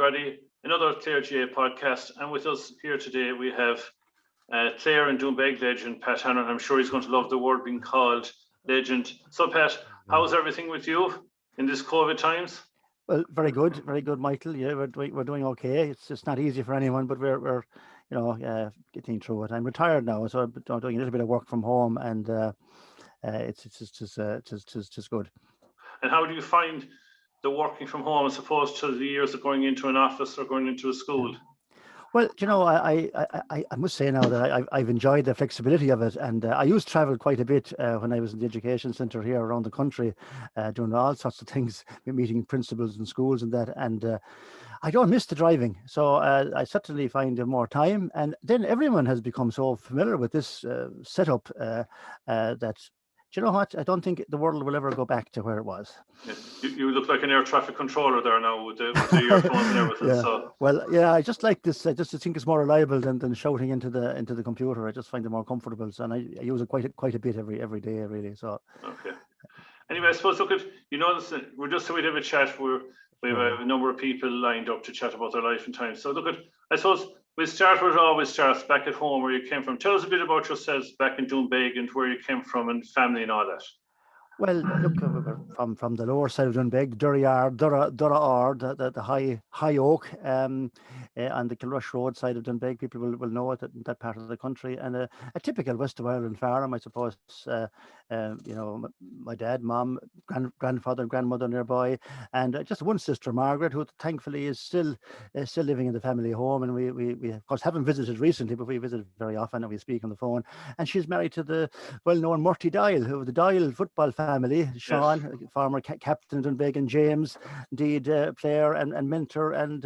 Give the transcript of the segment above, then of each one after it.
everybody. Another Clare GA podcast, and with us here today we have Clare and Doonbeg legend Pat Hanrahan. I'm sure he's going to love the word being called legend. So Pat, how's everything with you in this COVID times? Well, very good, Michael. Yeah, we're doing okay. It's just not easy for anyone, but we're getting through it. I'm retired now, so I'm doing a little bit of work from home, and it's just good. And how do you find the working from home as opposed to the years of going into an office or going into a school? Well, I must say now that I've enjoyed the flexibility of it, and I used to travel quite a bit when I was in the education centre here around the country, doing all sorts of things, meeting principals in schools and that, and I don't miss the driving, so I certainly find more time. And then everyone has become so familiar with this setup that. Do you know what? I don't think the world will ever go back to where it was. Yeah. You look like an air traffic controller there now with the earphones and everything. Yeah. So. Well, yeah, I just like this. I just think it's more reliable than shouting into the computer. I just find it more comfortable, and I use it quite a bit every day, really. So. Okay. Anyway, I suppose we're just so we'd have a chat. We have a number of people lined up to chat about their life and time. So I suppose we'll start where it always starts, back at home, where you came from. Tell us a bit about yourselves back in Doonbeg and where you came from and family and all that. Well, look, from the lower side of Doonbeg, Durryard, the high oak, on the Kilrush Road side of Doonbeg, people will know it in that part of the country, and a typical West of Ireland farm, I suppose. My dad, mom, grandfather, grandmother nearby, and just one sister, Margaret, who thankfully is still living in the family home, and we of course haven't visited recently, but we visit very often, and we speak on the phone. And she's married to the well-known Murty Dial, who the Dial football family, Sean, yes. Former captain Doonbeg, and James, indeed, player and mentor and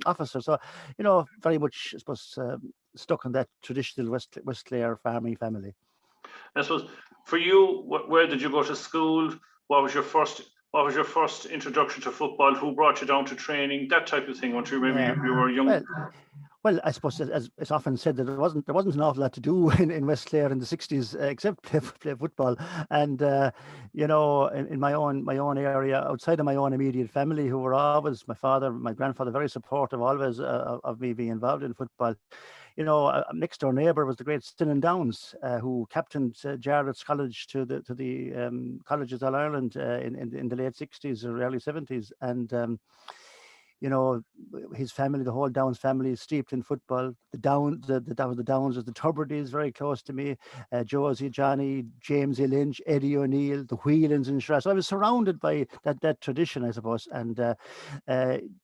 officer. So, very much, I suppose, stuck in that traditional West Clare farming family. I suppose for you, where did you go to school? What was your first introduction to football? Who brought you down to training? That type of thing. Once you remember you were young. Well, I suppose, as it's often said, that there wasn't an awful lot to do in West Clare in the 60s except play football. And in my own area, outside of my own immediate family, who were always, my father, my grandfather, very supportive always of me being involved in football. Next door neighbour was the great Stinnon Downs, who captained Jarlath's College to the colleges all Ireland in the late 60s or early 70s, and. His family, the whole Downs family, is steeped in football. The Downs, the Downs, the Turberdys, very close to me. Josie, Johnny, James E. Lynch, Eddie O'Neill, the Whelans and Shra. So I was surrounded by that tradition, I suppose, and there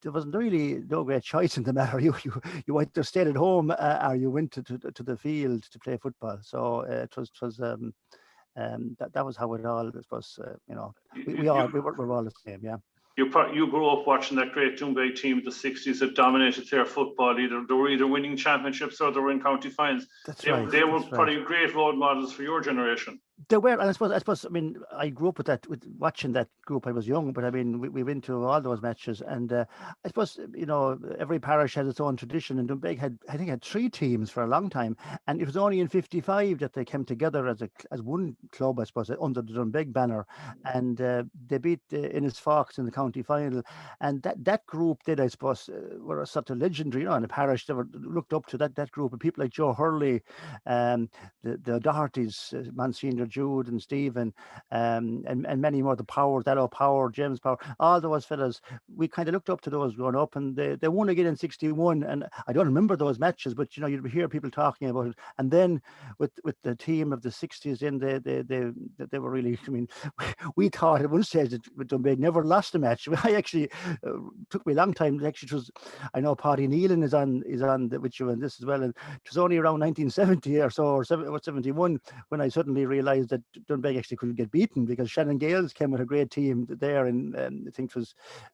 wasn't really no great choice in the matter. You either stayed at home or you went to the field to play football. So it was. That was how it all, I suppose. We were all the same, yeah. You grew up watching that great Doonbeg team of the 60s that dominated their football. They were either winning championships or they were in county finals. They were probably great role models for your generation. They were, and I suppose, I grew up with watching that group. I was young, but we went to all those matches, and I suppose, every parish had its own tradition, and Doonbeg had 3 teams for a long time, and it was only in '55 that they came together as one club, I suppose, under the Doonbeg banner, and they beat Innisfox in the county final, and that group did, I suppose, were a sort of legendary, in the parish. They were looked up to that group of people like Joe Hurley, the Dohertys, Monsignor Jude and Stephen, and many more, the Power, Dallow Power, James Power, all those fellas. We kind of looked up to those growing up, and they won again in '61, and I don't remember those matches, but you'd hear people talking about it. And then with the team of the 60s, in they were really, we thought at one stage that Doonbeg never lost a match. I actually took me a long time. Actually, it was, I know Paddy Nealon is on with you on this as well, and it was only around 1970 or so, or 71, when I suddenly realised that Doonbeg actually couldn't get beaten, because Shannon Gales came with a great team there in I think it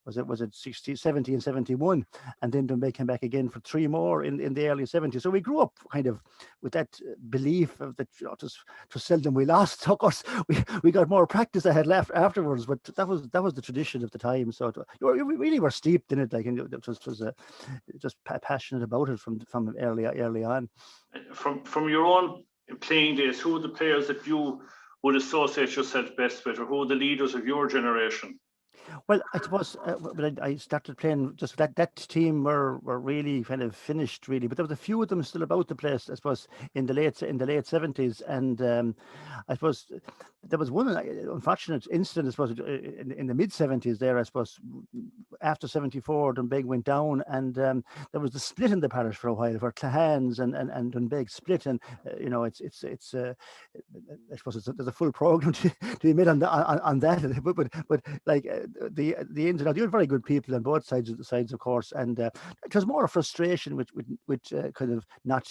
was it 60, 70 and 71, and then Doonbeg came back again for 3 more in the early 70s. So we grew up kind of with that belief of that it was seldom we lost. So of course we got more practice I had left afterwards, but that was the tradition of the time. So we really were steeped in it, like, and it was just passionate about it from early on. From your own playing days, who are the players that you would associate yourself best with, or who are the leaders of your generation? Well, I suppose when I started playing, just that team were really kind of finished, really. But there was a few of them still about the place, I suppose, in the late 70s, and I suppose there was one unfortunate incident, I suppose, in the mid 70s there, I suppose, after 74, Doonbeg went down, and there was the split in the parish for a while, where Clahans and Doonbeg split, and it's I suppose there's a full program to be made on that, but like the ins and outs, you had very good people on both sides, of course, and it was more a frustration with kind of not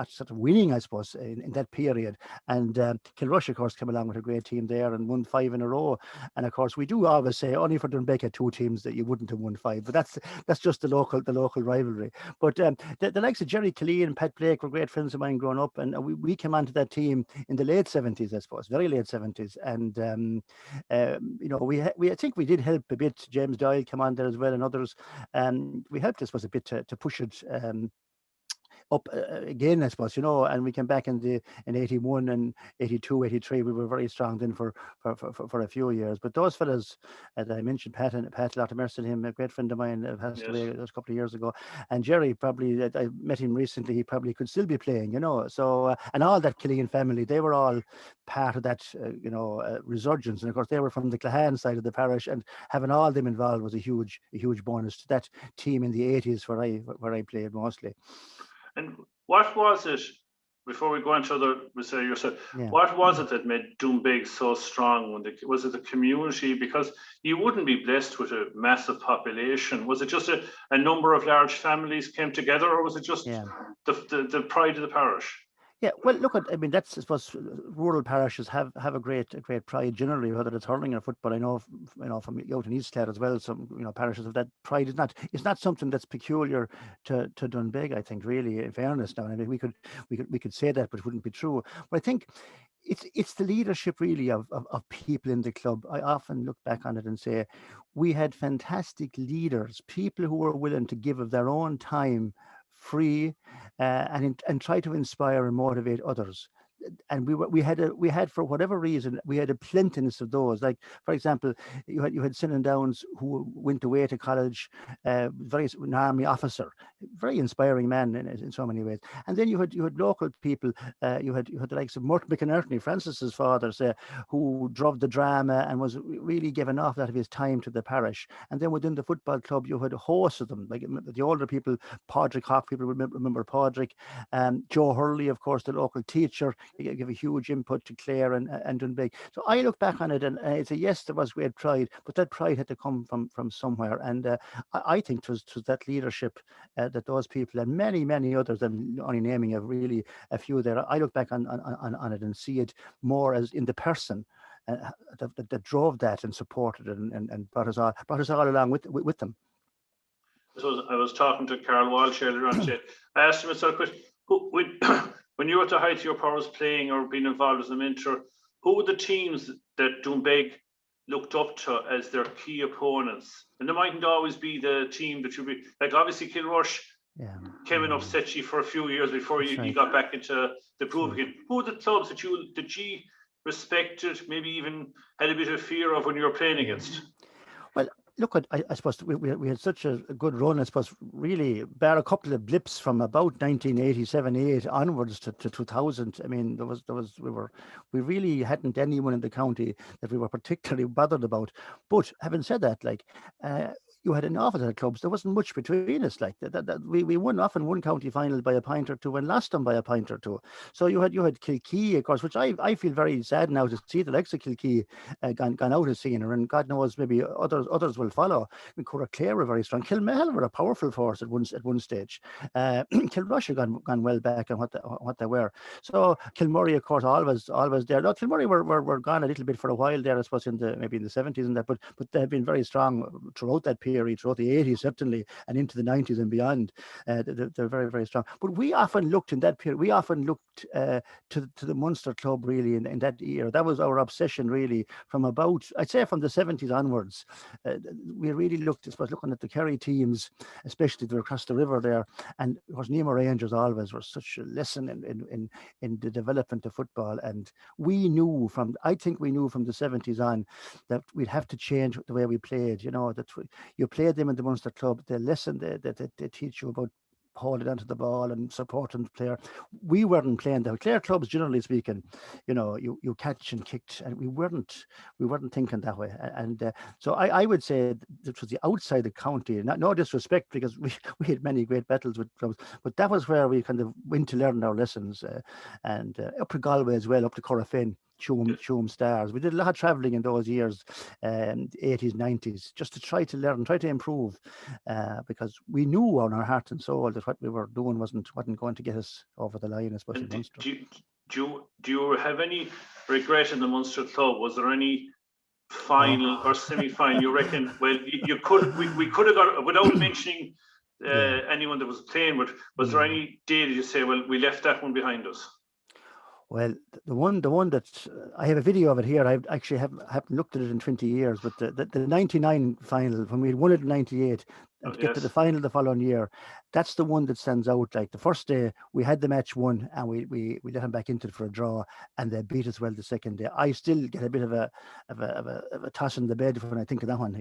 sort of winning, I suppose, in that period. And Kilrush, of course, came along with a great team there and won 5 in a row. And of course, we do always say only for Doonbeg had 2 teams that you wouldn't have won 5, but that's just the local rivalry. But the likes of Jerry Kelly and Pat Blake were great friends of mine growing up, and we came onto that team in the late 70s, I suppose, very late 70s, and we I think we did help a bit. James Doyle came on there as well, and others. We helped, I suppose, a bit to push it up again, I suppose, and we came back in 81 and 82, 83. We were very strong then for a few years. But those fellas, as I mentioned, Pat, a lot of mercy to him, a great friend of mine, passed away a couple of years ago. And Jerry, probably, I met him recently, he probably could still be playing, So, and all that Killeen family, they were all part of that, resurgence. And of course, they were from the Clahan side of the parish, and having all them involved was a huge bonus to that team in the 80s where I played mostly. And what was it, before we go into other, what was it that made Doonbeg so strong? Was it the community? Because you wouldn't be blessed with a massive population. Was it just a number of large families came together, or was it just the pride of the parish? Yeah, well, look, I mean, that's, I suppose, rural parishes have a great pride generally, whether it's hurling or football. I know, from out in East Clare as well, some parishes of that pride. It's not something that's peculiar to Doonbeg, I think, really, in fairness. Now, I mean, we could say that, but it wouldn't be true. But I think it's the leadership really of people in the club. I often look back on it and say we had fantastic leaders, people who were willing to give of their own time free, and try to inspire and motivate others. And we had for whatever reason, we had a plentiness of those. Like, for example, you had Sinan Downs, who went away to college, an army officer, very inspiring man in so many ways. And then you had local people. You had the likes of Martin McInerney, Francis's father, who drove the drama and was really giving off that of his time to the parish. And then within the football club, you had a host of them, like the older people, Padraig Hawk, people remember Padraig, Joe Hurley, of course, the local teacher. Give a huge input to Clare and Doonbeg. So I look back on it and I say, yes, there was great pride, but that pride had to come from somewhere. And I think it was that leadership that those people and many others, I'm only naming a few there. I look back on it and see it more as in the person that drove that and supported it and brought us all along with them. So I was talking to Carl Walsh earlier on today. I asked him a sort of question. When you were at the height of your powers playing or being involved as a mentor, who were the teams that Doonbeg looked up to as their key opponents? And there mightn't always be the team that you'd be, like obviously Kilrush came and upset you for a few years before you got back into the prove again. Who were the clubs that you respected, maybe even had a bit of fear of when you were playing against? Well, look, I suppose we had such a good run. I suppose really, bar a couple of blips from about 1987-8 onwards to 2000. I mean, we really hadn't anyone in the county that we were particularly bothered about. But having said that, you had an awful lot of clubs. There wasn't much between us. Like that we won often one county final by a point or two and lost them by a point or two. So you had Kilkee, of course, which I feel very sad now to see the likes of Kilkee gone out of senior, and God knows maybe others will follow. I mean, Clare were very strong. Kilmahel were a powerful force at one stage. Kilrush had gone well back on what they were. So Kilmurray, of course, always there. No, Kilmurray were gone a little bit for a while there, I suppose, maybe in the 70s and that, but they have been very strong throughout that period. theory throughout the 80s, certainly, and into the 90s and beyond. They're very, very strong. But we often looked in that period, to the Munster club really in that year. That was our obsession really from about, I'd say from the 70s onwards. We really looked, I suppose, looking at the Kerry teams, especially they're across the river there. And of course, Nemo Rangers always were such a lesson in the development of football. And I think we knew from the 70s on that we'd have to change the way we played. That you played them in the Munster club, the lesson they teach you about holding onto the ball and supporting the player. We weren't playing that. Clare clubs, generally speaking, you catch and kicked, and we weren't thinking that way. And so I would say it was the outside the county. No disrespect, because we had many great battles with clubs, but that was where we kind of went to learn our lessons. And up to Galway as well, up to Corofin. Tuam Stars. We did a lot of travelling in those years, 80s, 90s, just to try to learn, try to improve, because we knew on our heart and soul that what we were doing wasn't going to get us over the line, especially Munster. Do you have any regret in the Munster club? Was there any final or semi-final you reckon? Well, we could have got, without mentioning anyone that was playing with. Was there any day that you say, well, we left that one behind us? Well, the one that I have a video of it here. I actually haven't looked at it in 20 years, but the 99 final, when we won it in 98 and to get to the final the following year, that's the one that stands out. Like the first day we had the match won, and we let them back into it for a draw, and they beat us well the second day. I still get a bit of a toss in the bed when I think of that one,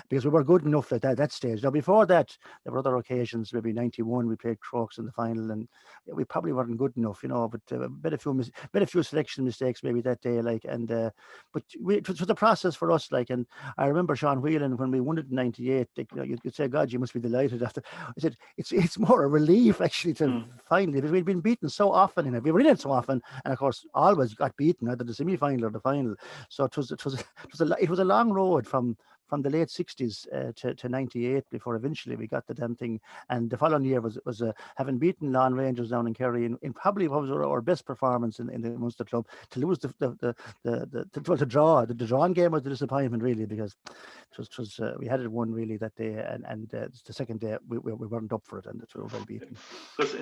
because we were good enough at that stage. Now before that, there were other occasions. Maybe 91 we played Crokes in the final, and we probably weren't good enough, but a few selection mistakes maybe that day, but it was a process for us, and I remember Sean Whelan when we won it in 98. You could say, God, you must be delighted after. I said it's more a relief actually to finally, because we'd been beaten so often in it. We were in it so often, and of course always got beaten either the semi-final or the final. So it was a long road from the late 60s to 98 before eventually we got the damn thing. And the following year was having beaten Lawn Rangers down in Kerry in probably what was our best performance in the Munster club, to lose the draw. The drawing game was the disappointment really, because it was we had it won really that day, and the second day we weren't up for it, and we were well beaten. Because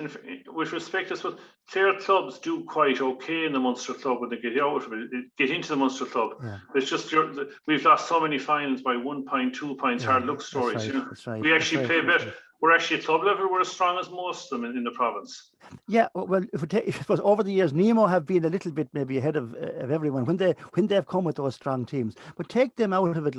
with respect, I suppose Clare clubs do quite okay in the Munster club when they get into the Munster club. Yeah. It's just we've lost so many finals by 1 point, 2 points, hard luck stories. That's right. We actually play better. We're actually at club level. We're as strong as most of them in the province. Yeah, well, if it was over the years, Nemo have been a little bit maybe ahead of everyone when they've come with those strong teams. But take them out of it,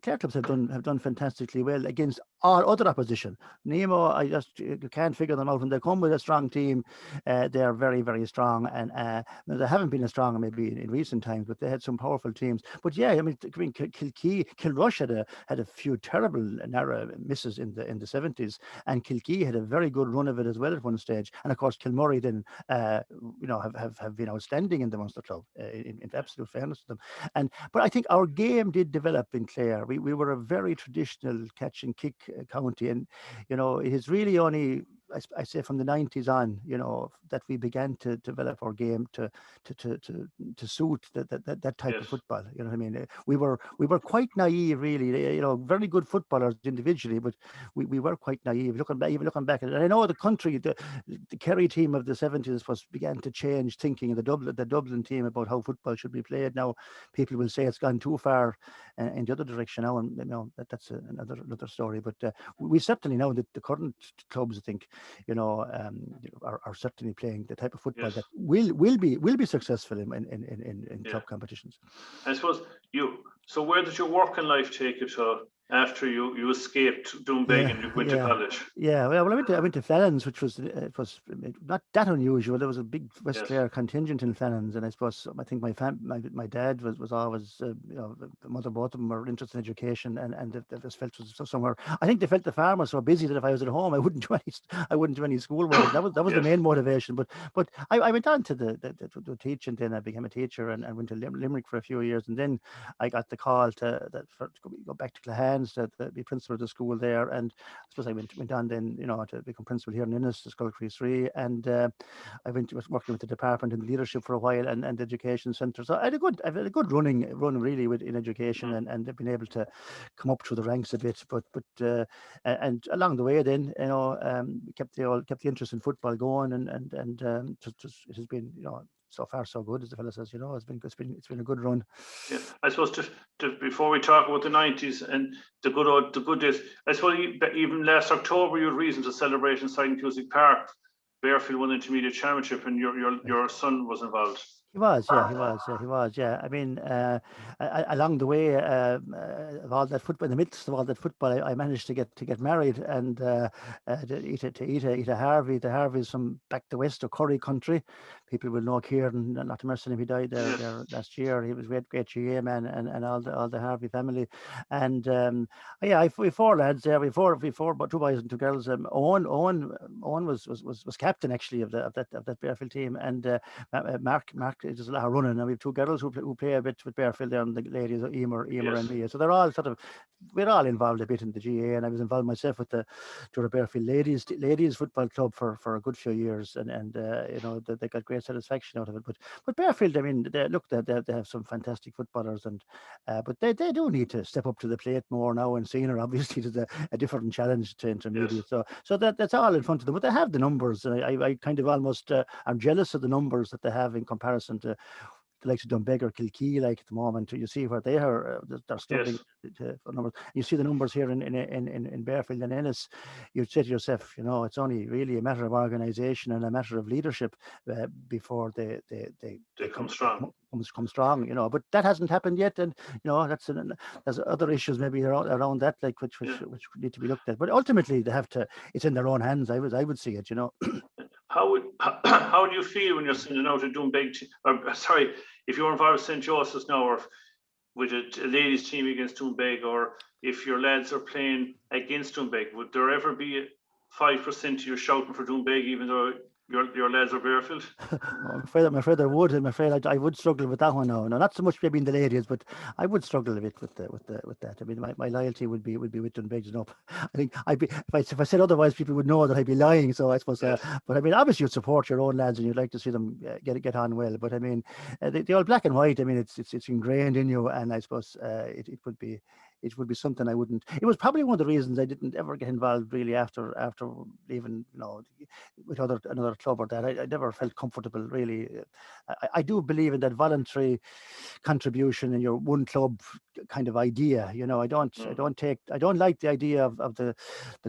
Clare clubs have done fantastically well against all other opposition. Nemo, you can't figure them out. When they come with a strong team, they are very, very strong, and they haven't been as strong maybe in recent times, but they had some powerful teams. But yeah, I mean Kilrush had a few terrible narrow misses in the 70s, and Kilkee had a very good run of it as well at one stage. And of course Kilmurray then have been outstanding in the Munster club, in absolute fairness to them. But I think our game did develop in Clare. We were a very traditional catch and kick county, and it is really only I say from the 90s on, that we began to develop our game to suit that type of football. You know what I mean? We were quite naive, really. Very good footballers individually, but we were quite naive. Even looking back at it, and I know the country, the Kerry team of the 70s began to change thinking in the Dublin team about how football should be played. Now people will say it's gone too far in the other direction now, and that's another story. But we certainly know that the current clubs, I think, are certainly playing the type of football that will be successful in club competitions. I suppose so where did your working life take you to after you escaped Doonbeg and you went to college? Yeah, well, I went to Fallon's, which was not that unusual. There was a big West Clare contingent in Fallon's, and I suppose I think my dad was always the mother, both of them were interested in education, and they just felt it was somewhere. I think they felt the farm was so busy that if I was at home, I wouldn't do any schoolwork. That was the main motivation. But I went on to the teaching. Then I became a teacher and went to Limerick for a few years, and then I got the call to go back to Clare chance to be principal of the school there, and I suppose I went on then, to become principal here in Innis, the Skull Crease 3, and I was working with the department in leadership for a while, and the education centre. So I had a good run really in education, and been able to come up through the ranks a bit, but and along the way then, kept the interest in football going, and just it has been, so far so good, as the fellow says. It's been a good run. Yeah, I suppose just before we talk about the 90s and the good days, I suppose even last October you had reason to celebrate inside Cusick Park. Bearfield won the intermediate championship, and your son was involved. He was. I mean, along the way of all that football, in the midst of all that football, I managed to get married, and to Ita Harvey. The Harveys from back the west of Curry country. People will know Kieran, not to mention him. He died there last year. He was a great GA man, and all the Harvey family. And we 4 lads there. We four, but 2 boys and 2 girls. Owen was captain actually of that Bearfield team, and Mark does a lot of running, and we have 2 girls who play a bit with Bearfield there, and the ladies are Emer and Mia. So they're all we're all involved a bit in the GA, and I was involved myself with the Bearfield ladies football club for a good few years, and they got great satisfaction out of it. But Bearfield, I mean, they have some fantastic footballers, and but they do need to step up to the plate more now, and senior obviously is a different challenge to intermediate. Yes. So that's all in front of them, but they have the numbers. I kind of almost I'm jealous of the numbers that they have in comparison to the likes of Doonbeg or Kilkee, like at the moment. You see where they are, they're struggling for numbers. You see the numbers here in Bearfield and Ennis. You'd say to yourself, it's only really a matter of organisation and a matter of leadership before they come strong. Come strong, but that hasn't happened yet, and there's other issues maybe around that, like which need to be looked at. But ultimately, they have to. It's in their own hands. I would see it. How do you feel when you're sending out a Doonbeg if you're involved with St. Joseph's now, or with a ladies team against Doonbeg, or if your lads are playing against Doonbeg, would there ever be 5% of you shouting for Doonbeg, even though your lads are Bearfield? I'm afraid there would. I'm afraid I would struggle with that one now. No, not so much maybe in the ladies, but I would struggle a bit with that. I mean, my loyalty would be with Doonbeg up. I think if I said otherwise, people would know that I'd be lying. So I suppose. But I mean, obviously, you'd support your own lads, and you'd like to see them get on well. But I mean, the old black and white. I mean, it's ingrained in you, and I suppose it would be. It would be something I wouldn't. It was probably one of the reasons I didn't ever get involved really after leaving, with another club or that. I never felt comfortable really. I do believe in that voluntary contribution in your one club kind of idea. I don't like the idea of the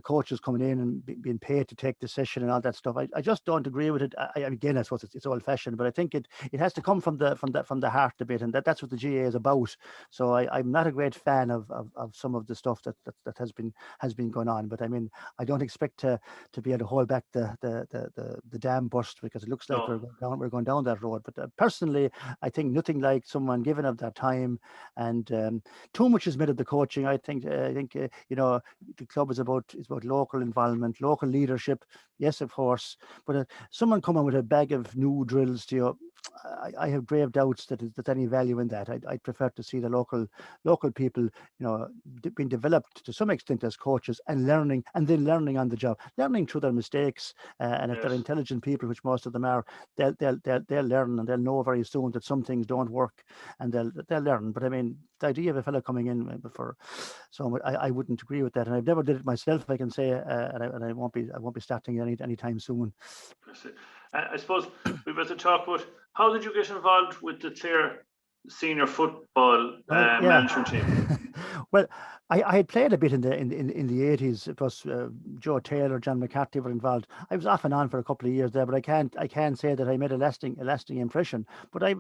coaches coming in and being paid to take the session and all that stuff. I just don't agree with it. Again, I suppose it's old fashioned, but I think it has to come from the heart a bit, and that's what the GA is about. So I'm not a great fan of some of the stuff that has been going on. But I mean, I don't expect to be able to hold back the dam burst, because it looks like we're going down that road. But personally, I think nothing like someone giving up their time, and too much is made of the coaching. I think the club is about local involvement, local leadership. Yes, of course, but someone coming with a bag of new drills to you, I have grave doubts that there's any value in that. I'd prefer to see the local people, being developed to some extent as coaches, and learning on the job, learning through their mistakes. And if they're intelligent people, which most of them are, they'll learn, and they'll know very soon that some things don't work, and they'll learn. But I mean, the idea of a fellow coming in for so I wouldn't agree with that, and I've never did it myself, I can say, and I won't be starting anytime soon. I suppose we better talk about, how did you get involved with the Clare senior football management team? Well, I had played a bit in the 80s. Plus, Joe Taylor, John McCarthy were involved. I was off and on for a couple of years there, but I can't say that I made a lasting impression. But I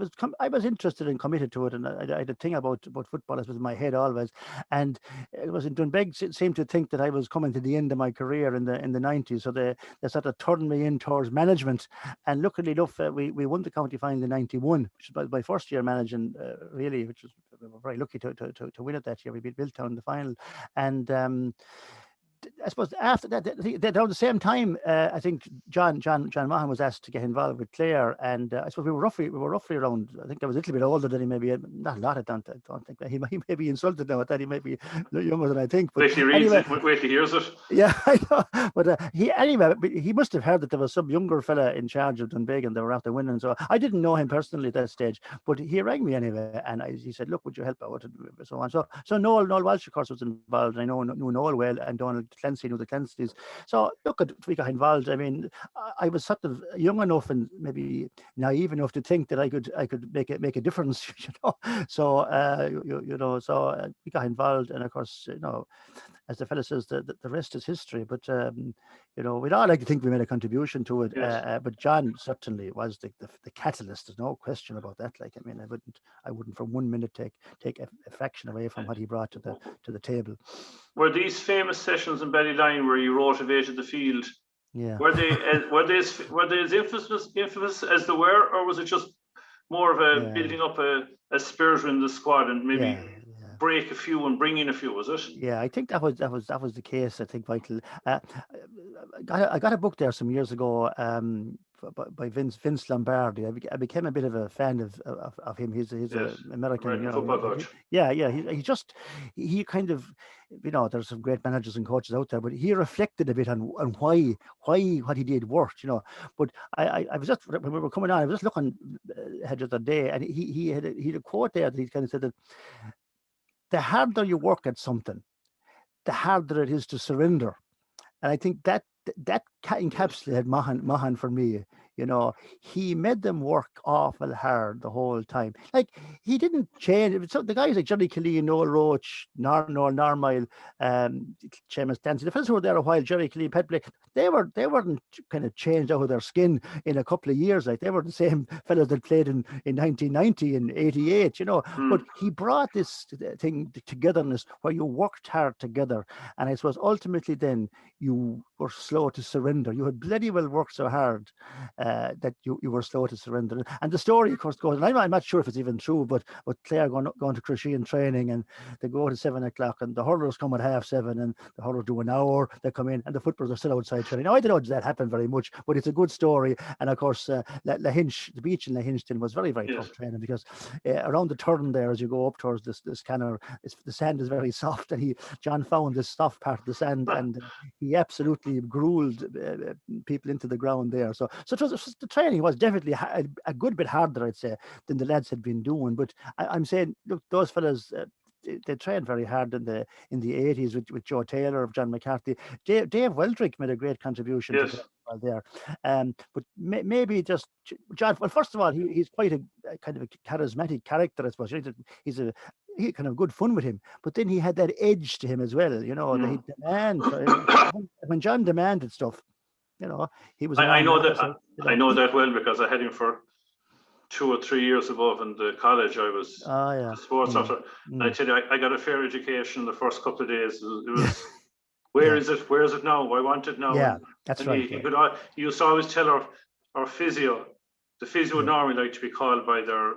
was interested and committed to it, and I had a thing about football as was in my head always. And it was in Doonbeg seemed to think that I was coming to the end of my career in the 90s, so they sort of turned me in towards management. And luckily enough, we won the county final in '91, which was my first year managing, really, which was, we were very lucky to win it that year. We beat Milltown in the final, and I suppose after that, around the same time, I think John Mahan was asked to get involved with Clare, and I suppose we were roughly around. I think I was a little bit older than he, maybe not a lot. I don't think he may be insulted now at that. He may be younger than I think. But wait till he reads anyway, it. Wait till he hears it. Yeah, I know. But he must have heard that there was some younger fella in charge of Doonbeg and they were after winning. So I didn't know him personally at that stage, but he rang me anyway, and he said, "Look, would you help out?" And so on. So Noel Walsh, of course, was involved. I knew Noel well, and Donald Clancy knew the Clancys. So look, we got involved. I mean, I was sort of young enough and maybe naive enough to think that I could make a difference, you know. So we got involved, and of course, you know, as the fellow says, the rest is history. But you know, we'd all like to think we made a contribution to it. Yes. But John certainly was the catalyst. There's no question about that. Like, I mean, I wouldn't for 1 minute take a fraction away from what he brought to the table. Were these famous sessions in Ballyline where you rotivated the field? Yeah. Were they as infamous as they were, or was it just more of a building up a spirit in the squad and maybe break a few and bring in a few? Was it? Yeah, I think that was the case. I think, Michael. I got a book there some years ago by Vince Lombardi. I became a bit of a fan of him. He's an American football coach. Yeah. He kind of, you know, there's some great managers and coaches out there, but he reflected a bit on why what he did worked, you know. But I was just, when we were coming on, I was just looking ahead of the day, and he had a quote there that he kind of said that the harder you work at something, the harder it is to surrender. And I think that encapsulated Mahan for me. You know, he made them work awful hard the whole time. Like, he didn't change. So the guys like Johnny Kelly, Noel Roach, Noel Narmile, Seamus Dancy, the fellas who were there a while, Jerry Kelly, Pat Blake, they weren't kind of changed out of their skin in a couple of years. Like, they were the same fellas that played in 1990 and 88, you know. But he brought this thing, togetherness, where you worked hard together. And I suppose ultimately then you were slow to surrender. You had bloody well worked so hard that you were slow to surrender. And the story, of course, goes, and I'm not sure if it's even true, but Clare going to Crusheen training, and they go to 7 o'clock, and the hurlers come at 7:30, and the hurlers do an hour, they come in, and the footballers are still outside training. Now, I don't know, does that happen very much, but it's a good story. And of course, Lahinch, the beach in Lahinchton was very, very tough training, because around the turn there, as you go up towards this canal, the sand is very soft, and John found this soft part of the sand, and he absolutely grueled people into the ground there. So the training was definitely a good bit harder, I'd say, than the lads had been doing. But I'm saying, look, those fellas, they trained very hard in the 80s with Joe Taylor, of John McCarthy. Dave Weldrick made a great contribution to that there. But maybe just John. Well, first of all, he's quite a kind of a charismatic character, I suppose. He kind of good fun with him, but then he had that edge to him as well. You know, that he'd demand. When John demanded stuff, you know, he was. I know that well, because I had him for 2 or 3 years above in the college. I was the sports officer. And I tell you, I got a fair education the first couple of days. It was, where is it? Where is it now? I want it now. Yeah, that's right. He used to always tell our physio, the physio would normally like to be called by their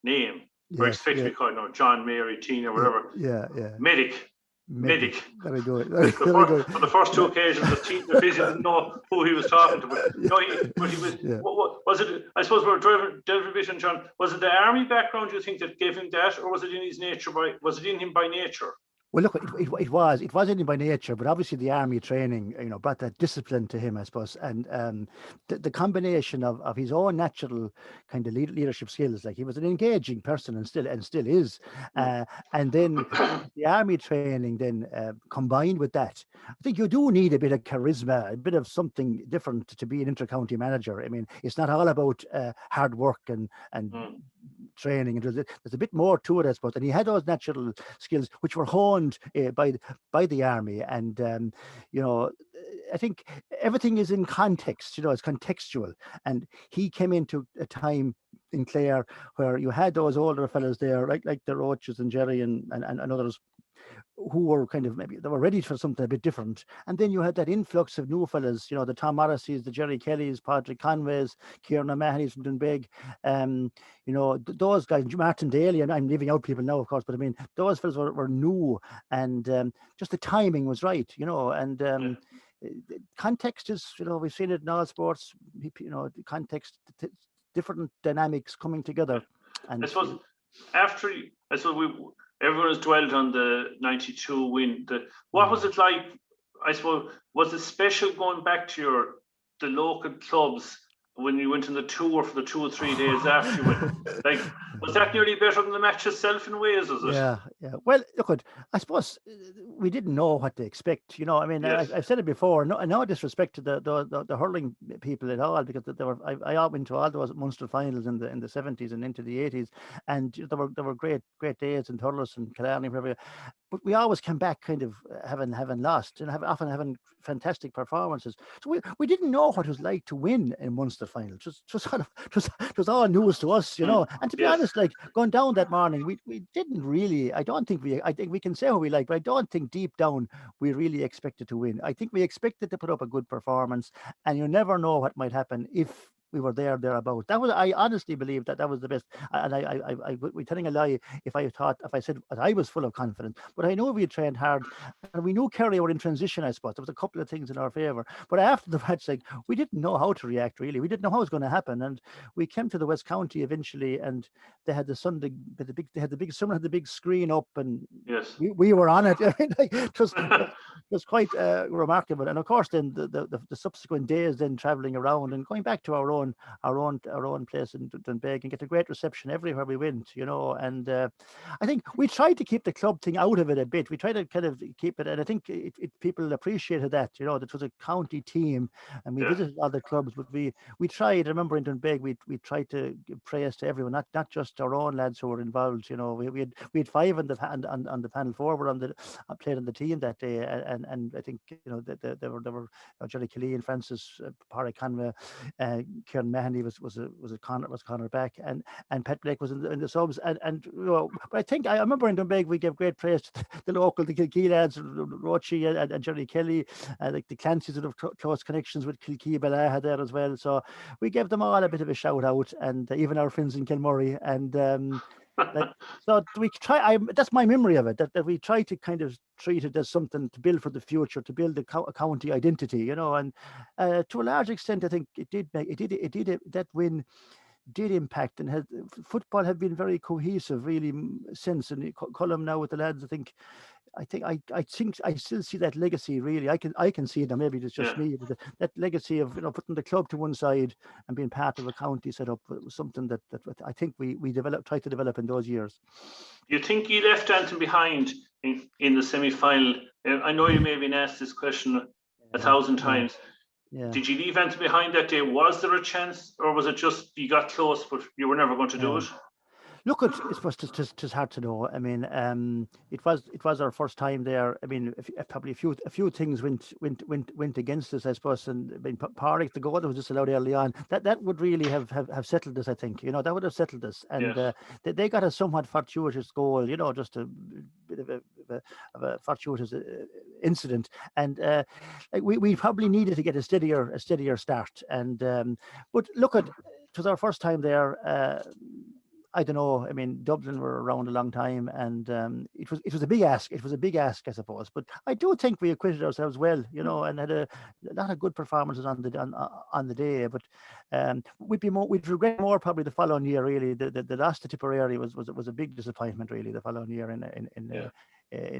name, or expect to be called, you know, John, Mary, Tina, whatever. Medic. Very good. For the first 2 occasions, the physio didn't know who he was talking to. But he was. Was it? I suppose we're driving vision, John. Was it the army background, you think, that gave him that, or was it in his nature? Was it in him by nature? Well, look, it was in him by nature, but obviously the army training, you know, brought that discipline to him, I suppose, and the combination of his own natural kind of leadership skills, like he was an engaging person and still is, and then the army training then combined with that, I think you do need a bit of charisma, a bit of something different to be an inter-county manager. I mean, it's not all about hard work and training, and there's a bit more to it, I suppose. And he had those natural skills which were honed by the army, and you know, I think everything is in context. You know, it's contextual. And he came into a time in Clare where you had those older fellas there, like the Roaches and Jerry and others, who were kind of, maybe they were ready for something a bit different. And then you had that influx of new fellas, you know, the Tom Morrisseys, the Jerry Kellys, Patrick Conways, Kieran O'Mahony's from Doonbeg, you know, those guys, Martin Daly, and I'm leaving out people now, of course, but I mean, those fellas were new, and just the timing was right, you know, and context is, you know, we've seen it in all sports, you know, the context, different dynamics coming together. And I suppose everyone has dwelled on the 92 win. What was it like? I suppose, was it special going back to the local clubs when you went on the tour for the 2 or 3 days after you went? Like, was that nearly better than the match itself in ways, was it? Yeah. Well, look, I suppose we didn't know what to expect. You know, I mean, Yes. I've said it before. No disrespect to the hurling people at all, because I went to all those Munster finals in the 70s and into the 80s, and there were great days in Thurles and Killarney, wherever. But we always came back kind of having lost, and often having fantastic performances. So we didn't know what it was like to win in Munster final. It was all news to us, you know. And to be honest, like going down that morning, we didn't really. I think we can say what we like, but I don't think deep down we really expected to win. I think we expected to put up a good performance, and you never know what might happen if we were thereabout. I honestly believe that was the best. And I would be telling a lie if I said that I was full of confidence. But I know we had trained hard, and we knew Kerry were in transition, I suppose. There was a couple of things in our favour. But after the match, like, we didn't know how to react, really. We didn't know how it was going to happen. And we came to the West County eventually, and they had the big screen up, and yes, we were on it. I mean, like, it was quite remarkable. And of course, then the subsequent days, then travelling around and going back to our own place in Doonbeg, and get a great reception everywhere we went, you know. And I think we tried to keep the club thing out of it a bit. We tried to kind of keep it, and I think people appreciated that, you know, that it was a county team, and we visited other clubs, but we tried. I remember in Doonbeg, we tried to give praise to everyone, not just our own lads who were involved. You know, we had 5 on the panel forward played on the team that day, and I think, you know, there were Jerry Kelly and Francis Parry Conway, Kieran Mahoney was Conor back, and Pat Blake was in the subs, and you know, but I remember in Doonbeg we gave great praise to the Kilkee lads, Rochi and Jerry Kelly, like the Clancy's that have close connections with Kilkee Balaha there as well. So we gave them all a bit of a shout out, and even our friends in Kilmurray, and so we try. That's my memory of it. That we try to kind of treat it as something to build for the future, to build a county identity, you know. And to a large extent, I think that win did impact, and football have been very cohesive really since. And Colm now with the lads, I think I still see that legacy. Really, I can see it now. Maybe it's just me, but that legacy of, you know, putting the club to one side and being part of a county setup was something that I think we tried to develop in those years. You think you left anything behind in the semi-final? I know you may have been asked this question 1,000 times. Yeah. Did you leave anything behind that day? Was there a chance, or was it just you got close but you were never going to do it? Look, it's just hard to know. I mean, it was our first time there. I mean, probably a few things went against us, I suppose. And I mean, Pádraig, the goal that was just allowed early on, that would really have settled us, I think. You know, that would have settled us. And they got a somewhat fortuitous goal, you know, just a bit of a fortuitous incident. And we probably needed to get a steadier start. And but look, it was our first time there. I don't know. I mean, Dublin were around a long time, and it was a big ask. It was a big ask, I suppose. But I do think we acquitted ourselves well, you know, and had a lot of good performances on the day. But we'd regret more probably the following year. Really, the loss to Tipperary was a big disappointment. Really, the following year in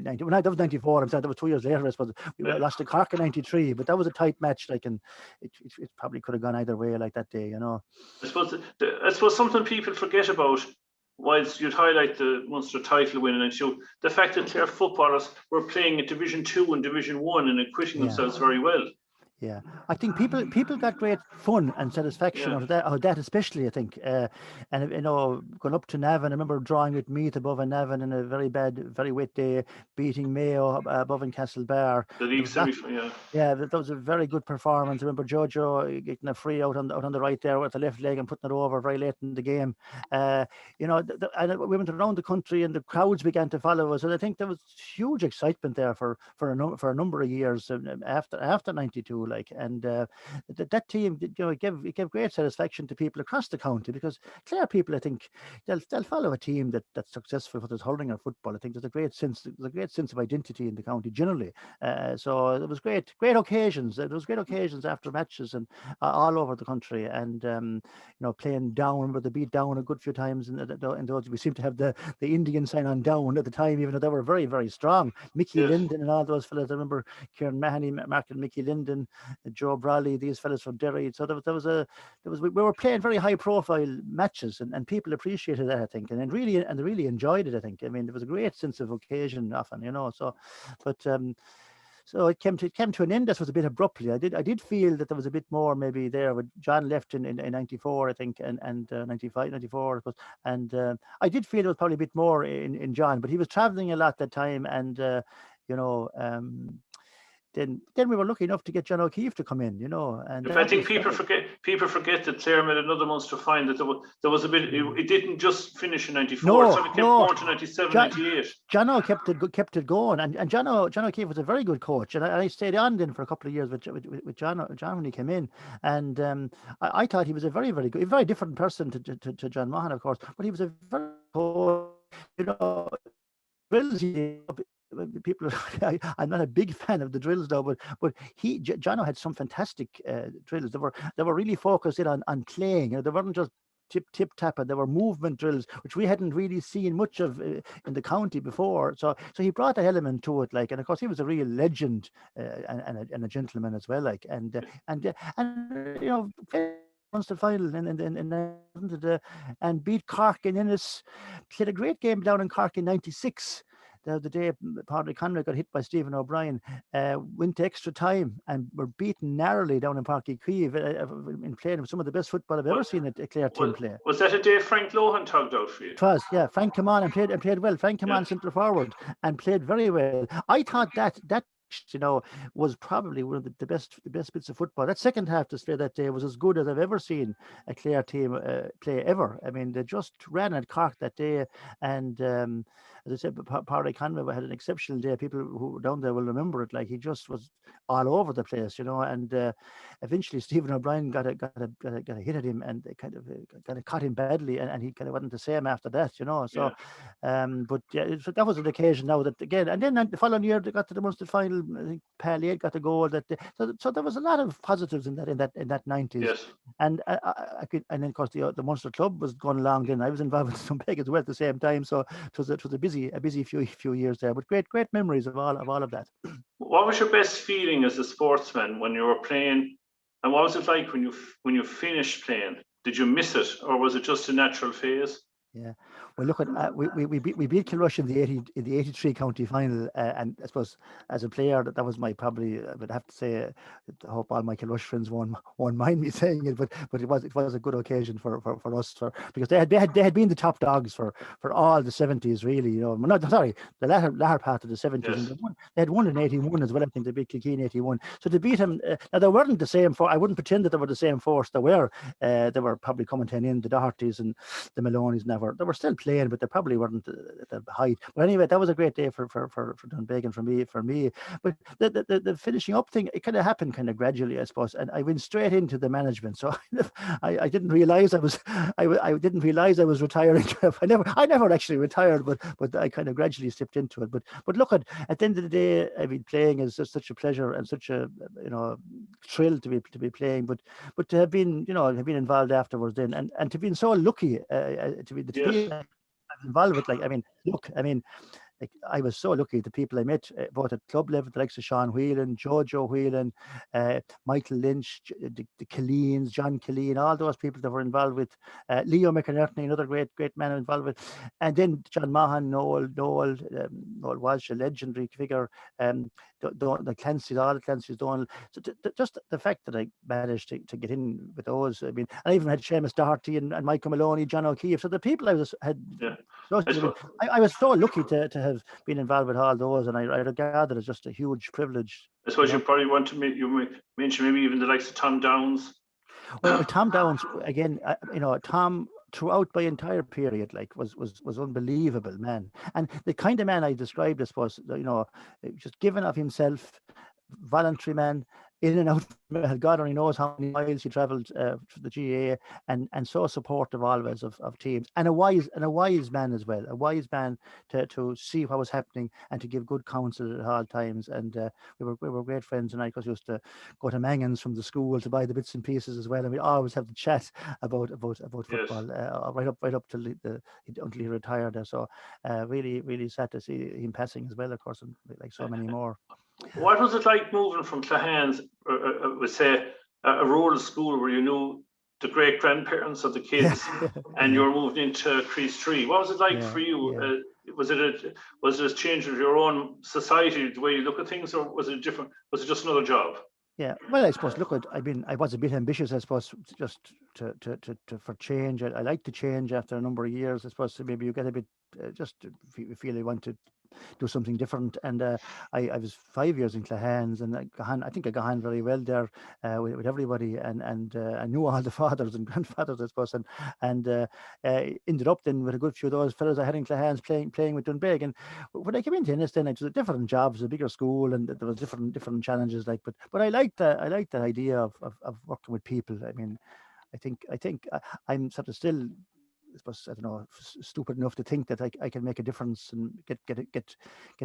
90, when that was 94. I'm saying that was 2 years later. I suppose we lost to Cork in 93, but that was a tight match. Like, and it probably could have gone either way, like that day, you know. I suppose something people forget about, whilst you'd highlight the Munster title win, and the fact that Clare footballers were playing at Division 2 and Division 1 and acquitting themselves very well. Yeah, I think people got great fun and satisfaction Yeah. out of that especially. I think, and going up to Navan, I remember drawing with Meath above in Navan in a very bad, very wet day, beating Mayo above in Castlebar. The There league was lots. semi, yeah. Yeah, that was a very good performance. I remember Jojo getting a free out on the right there with the left leg and putting it over very late in the game. Uh, and we went around the country and the crowds began to follow us. And I think there was huge excitement there for a number of years after '92. Like, and that team, it gave great satisfaction to people across the county, because Clare people, I think, they'll follow a team that's successful, whether it's hurling or football. I think there's a great sense of identity in the county generally. So it was great occasions. There was great occasions after matches and all over the country. And playing Down, where they beat Down a good few times in those. We seem to have the Indian sign on Down at the time, even though they were very, very strong. Mickey Yes. Linden and all those fellas. I remember Kieran Mahoney, Mark and Mickey Linden, Joe Brawley, these fellas from Derry. So we were playing very high profile matches, and people appreciated that, I think, and they really enjoyed it. I think. I mean, there was a great sense of occasion often, So, but so it came to an end. This was a bit abruptly. I did feel that there was a bit more maybe there. When John left in '94, I think, and 95, '94, I suppose. And I did feel there was probably a bit more in John, but he was traveling a lot that time, and then we were lucky enough to get John O'Keefe to come in, and If I think people forget that Clare made another Munster final, that there was a bit. It didn't just finish in '94, so it kept going to '97, '98. John O kept it going, and John O'Keefe was a very good coach, and I stayed on then for a couple of years with John when he came in, and I thought he was a very, very good, a very different person to John Mahan, of course, but he was a very good, drills people. I'm not a big fan of the drills now, but Jono had some fantastic drills. They were really focused in on playing. They weren't just tip tap, and there were movement drills which we hadn't really seen much of in the county before. So he brought that element to it, like, and of course he was a real legend and a gentleman as well, like, and Munster final and beat Cork in Ennis. Played a great game down in Cork in '96. The day Padraig Conroy got hit by Stephen O'Brien, went to extra time and were beaten narrowly down in Páirc Uí Chaoimh in playing some of the best football I've ever seen a Clare team play. Was that a day Frank Lohan tugged out for you? It was, yeah. Frank came on and played well. Frank came on centre forward and played very well. I thought that was probably one of the best bits of football. That second half display that day was as good as I've ever seen a Clare team play ever. I mean, they just ran at Cork that day, and as I said, Padraig Conroy had an exceptional day. People who down there will remember it. Like, he just was all over the place, and eventually Stephen O'Brien got a hit at him, and they kind of caught him badly, and he kind of wasn't the same after that, So, but yeah, so that was an occasion now that again, and then the following year they got to the Munster final. I think Pat got a goal that day. So there was a lot of positives in that '90s. Yes. And and then of course the Munster club was going along. Then I was involved in Doonbeg as well at the same time. So it was a busy few years there. But great memories of all of that. What was your best feeling as a sportsman when you were playing, and what was it like when you finished playing? Did you miss it, or was it just a natural phase? Yeah, well, look at we beat Kilrush in the '83 county final, and I suppose as a player that was I would have to say, I hope all my Kilrush friends won't mind me saying it, but it was a good occasion for us, because they had been the top dogs for all the '70s, really, the latter part of the '70s. Yes. And they had won in '81 as well. I think they beat Kilkeen '81. So to beat them, now they weren't the same I wouldn't pretend that they were the same force they were. They were probably coming to an end, the Dohertys and the Maloney's now. They were still playing, but they probably weren't at the height. But anyway, that was a great day for Doonbeg and for me. But the finishing up thing, it kind of happened kind of gradually, I suppose. And I went straight into the management. So I didn't realize I didn't realize I was retiring. I never actually retired, but I kind of gradually slipped into it. But look, at the end of the day, I mean, playing is just such a pleasure and such a thrill to be playing. But to have been involved afterwards then, and to be so lucky to be involved with, like, I mean, look, I mean, like I was so lucky. The people I met, both at club level, the likes of Sean Whelan, Jojo Whelan, Michael Lynch, the Killeens, John Killeen, all those people that were involved with Leo McInerney, another great man involved with, and then John Mahan, Noel Walsh, a legendary figure, the Clancy's, all the Clancy's, Donald. So just the fact that I managed to get in with those, I mean, I even had Seamus Doherty and Michael Maloney, John O'Keefe. So the people I was so lucky to have been involved with all those, and I regard it as just a huge privilege. I suppose you probably want to mention maybe even the likes of Tom Downs. Well, Tom Downs again. Tom throughout my entire period, like was unbelievable, man. And the kind of man I described as was, just giving of himself, voluntary man, in and out. God only knows how many miles he travelled to the GAA, and so supportive always of teams, and a wise man as well, a wise man to see what was happening and to give good counsel at all times. And we were great friends, and I used to go to Mangans from the school to buy the bits and pieces as well, and we always have the chat about football, yes. right up till until he retired. So really sad to see him passing as well, of course, and like so many more. What was it like moving from Clare's, say, a rural school where you knew the great grandparents of the kids, and you were moved into Crease Tree? What was it like for you? Was it a change of your own society, the way you look at things, or was it different? Was it just another job? Yeah, well, I suppose. Look, I was a bit ambitious, I suppose, just for change. I like to change after a number of years. I suppose so maybe you get a bit just feel you want to do something different. And I was 5 years in Clare's, and I think I got on very well there with everybody, and I knew all the fathers and grandfathers, I suppose, and ended up then with a good few of those fellas I had in Clare's playing with Doonbeg. And when I came into Ennis, then it was a different job, it was a bigger school, and there was different challenges. But I liked the idea of working with people. I mean, I think I'm sort of still, I suppose, I don't know, stupid enough to think that I can make a difference and get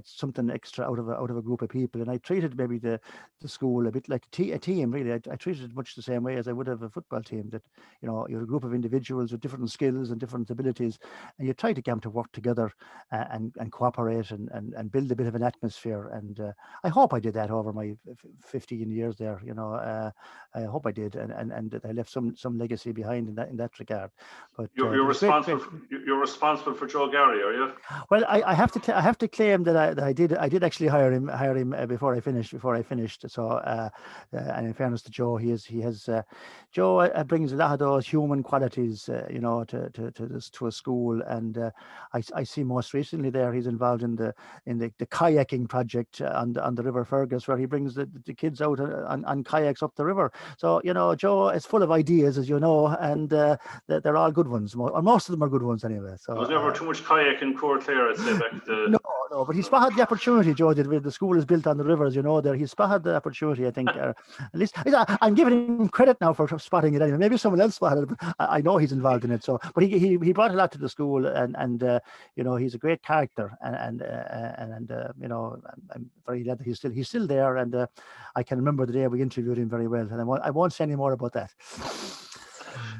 something extra out of a group of people. And I treated maybe the school a bit like a team, really. I treated it much the same way as I would have a football team, that, you're a group of individuals with different skills and different abilities, and you try to get them to work together and cooperate and build a bit of an atmosphere. And I hope I did that over my 15 years there. I hope I did, and that I left some legacy behind in that regard. But you're responsible for Joe Gary, are you? Well, I have to claim that I did actually hire him before I finished. So and in fairness to Joe, Joe brings a lot of those human qualities, to a school. And I see most recently there he's involved in the kayaking project on the River Fergus, where he brings the kids out on kayaks up the river. So Joe is full of ideas, as you know, and they're all good ones. Most of them are good ones anyway. So there was never too much kayak in Clare, I'd say, back the... No, but he spotted the opportunity, Joe did. The school is built on the river, as you know. There, he spotted the opportunity, I think. At least I'm giving him credit now for spotting it anyway. Maybe someone else spotted it, but I know he's involved in it. So, but he brought a lot to the school, and he's a great character, and I'm very glad that he's still there, and I can remember the day we interviewed him very well, and I won't say any more about that.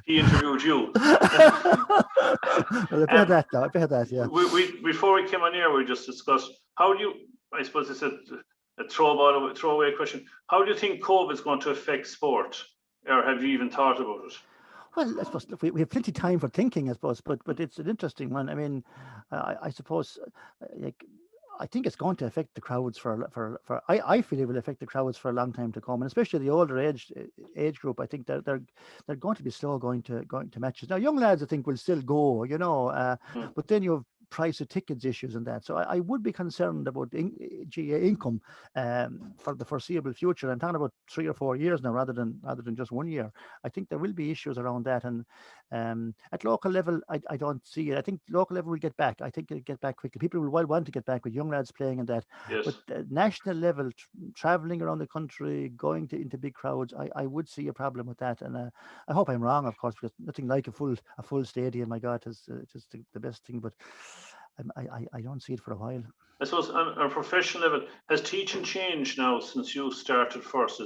He interviewed you. Well, I bet that, yeah. We before we came on here, we just discussed how do you, I suppose it's a throwaway question. How do you think COVID is going to affect sport, or have you even thought about it? Well, I suppose we have plenty of time for thinking, I suppose, but it's an interesting one. I mean, I suppose, I think it's going to affect the crowds I feel it will affect the crowds for a long time to come, and especially the older age group. I think they're going to be slow going to matches. Now, young lads, I think, will still go, but then you have price of tickets issues and that. So I would be concerned about GA income for the foreseeable future. I'm talking about 3 or 4 years now, rather than just 1 year. I think there will be issues around that, and at local level, I don't see it. I think local level will get back. I think it'll get back quickly. People will want to get back with young lads playing and that. Yes. But national level, traveling around the country, going into big crowds, I would see a problem with that. And I hope I'm wrong, of course, because nothing like a full stadium, my God, is just the best thing. But I don't see it for a while. I suppose on a professional level, has teaching changed now since you started first?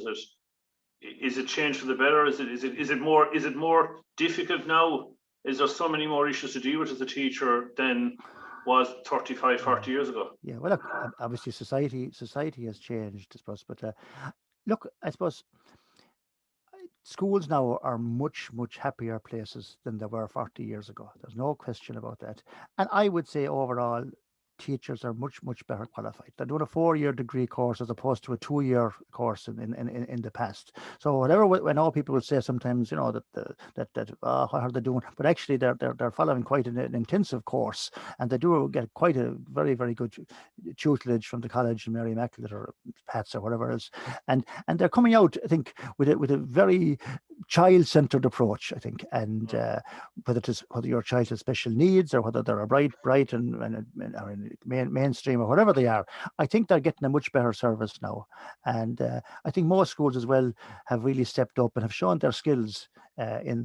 Is it changed for the better? Is it more difficult now? Is there so many more issues to deal with as a teacher than was 35, 40 years ago. Yeah, well, look, obviously society has changed, I suppose. But look, I suppose schools now are much happier places than they were 40 years ago. There's no question about that. And I would say overall, teachers are much better qualified. They're doing a 4-year degree course as opposed to a 2-year course in the past. So whatever I know, people will say sometimes, that what are they doing? But actually, they're following quite an intensive course, and they do get quite a very good tutelage from the college in Mary Immaculate or Pat's or whatever else, and they're coming out, I think, with a very child-centered approach, I think, and whether your child has special needs or whether they're a bright and or in mainstream or whatever they are, I think they're getting a much better service now. And I think most schools as well have really stepped up and have shown their skills in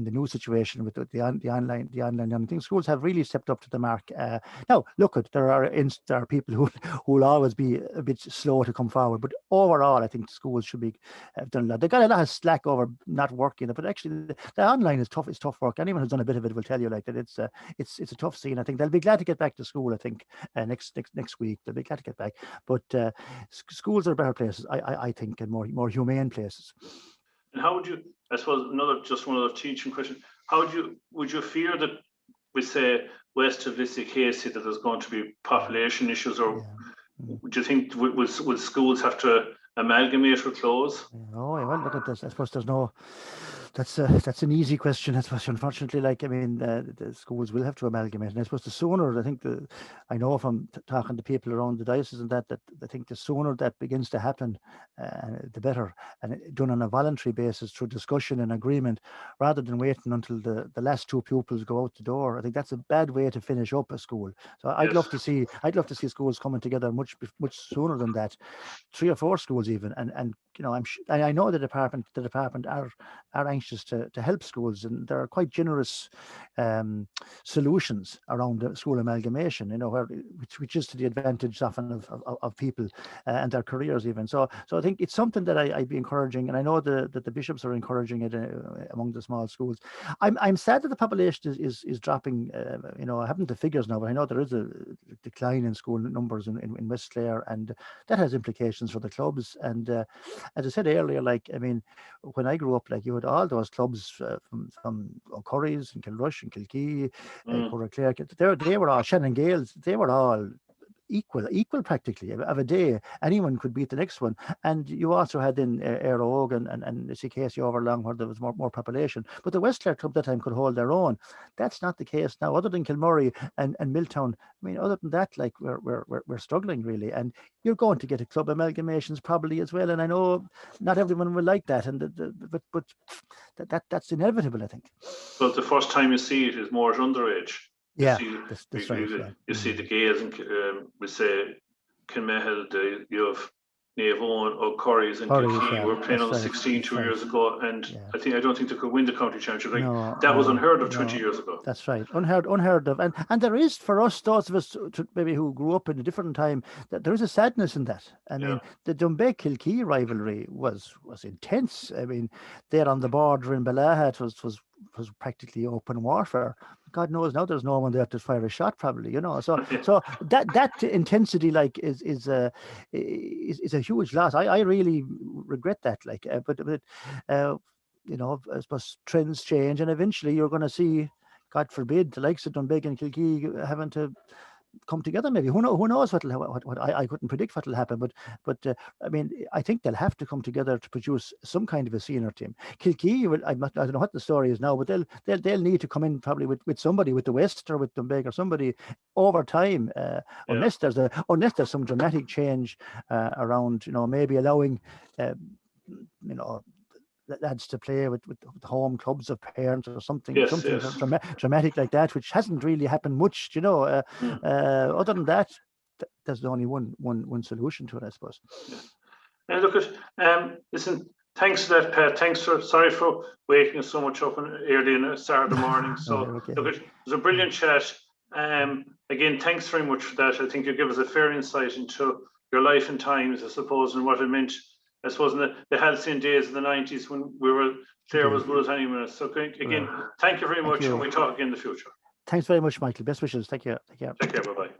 the new situation with the online learning. I think schools have really stepped up to the mark. Now, look, there are people who will always be a bit slow to come forward, but overall, I think schools should have done a lot. They got a lot of slack over not working, but actually, the online is tough. It's tough work. Anyone who's done a bit of it will tell you like that. It's a tough scene. I think they'll be glad to get back to school. I think next week they'll be glad to get back. But schools are better places, I think, and more humane places. And how would you, I suppose, one other teaching question, would you fear that we say west of Lissie-Casey that there's going to be population issues, or do you think will schools have to amalgamate or close? Oh, well, look at this. I suppose there's no. That's an easy question. I suppose, unfortunately, the schools will have to amalgamate, and I suppose the sooner, I know from talking to people around the diocese and that I think the sooner that begins to happen, the better, and done on a voluntary basis through discussion and agreement, rather than waiting until the last two pupils go out the door. I think that's a bad way to finish up a school. So I'd love to see schools coming together much sooner than that, 3 or 4 schools even, and I know the department are anxious to help schools, and there are quite generous solutions around the school amalgamation, which is to the advantage often of people and their careers even. So I think it's something that I'd be encouraging, and I know that the bishops are encouraging it among the small schools. I'm sad that the population is dropping. I haven't the figures now, but I know there is a decline in school numbers in West Clare, and that has implications for the clubs. And as I said earlier, when I grew up, you had all those clubs from O'Curry's and Kilrush and Kilkee, Clare, they were all Shannon Gales. They were all equal practically of a day. Anyone could beat the next one. And you also had in Éire Óg and Lissie-Casey overlong where there was more population. But the West Clare club that time could hold their own. That's not the case now. Other than Kilmurray and Milltown, other than that, we're struggling really. And you're going to get a club amalgamations probably as well. And I know not everyone will like that, but that's inevitable, I think. But the first time you see it is more at underage. Yeah, that's right. You see the Gales and we say Kilmehel, you have Naomh Eoin, O'Curry's and Kilkee were playing on the 16 2 years ago, and I don't think they could win the county championship. That was unheard of 20 years ago. That's right, unheard of, and there is, for us, those of us maybe who grew up in a different time, that there is a sadness in that. I mean, the Doonbeg Kilkee rivalry was intense. I mean, there on the border in Bellaha, it was practically open warfare. God knows now there's no one there to fire a shot, probably, So that intensity, is a huge loss. I really regret that, but I suppose trends change, and eventually you're going to see, God forbid, the likes of Doonbeg and Kilkee having to come together. Maybe who knows what I couldn't predict what will happen, but I think they'll have to come together to produce some kind of a senior team. Kilkee, I don't know what the story is now, but they'll need to come in probably with somebody, with the West or with Doonbeg or somebody over time, unless there's some dramatic change around, maybe allowing lads to play with home clubs of parents or something, dramatic like that, which hasn't really happened much, other than that, there's only one solution to it, I suppose. Now look at listen, thanks for that, Pat. Sorry for waking us so much up early on a Saturday morning. So look, it was a brilliant chat. Again, thanks very much for that. I think you give us a fair insight into your life and times, I suppose, and what it meant, I suppose, in the halcyon days of the 90s when Clare was good as anyone else. So again, thank you very much, and we'll talk again in the future. Thanks very much, Michael. Best wishes. Take care. Take care. Take care. Bye bye.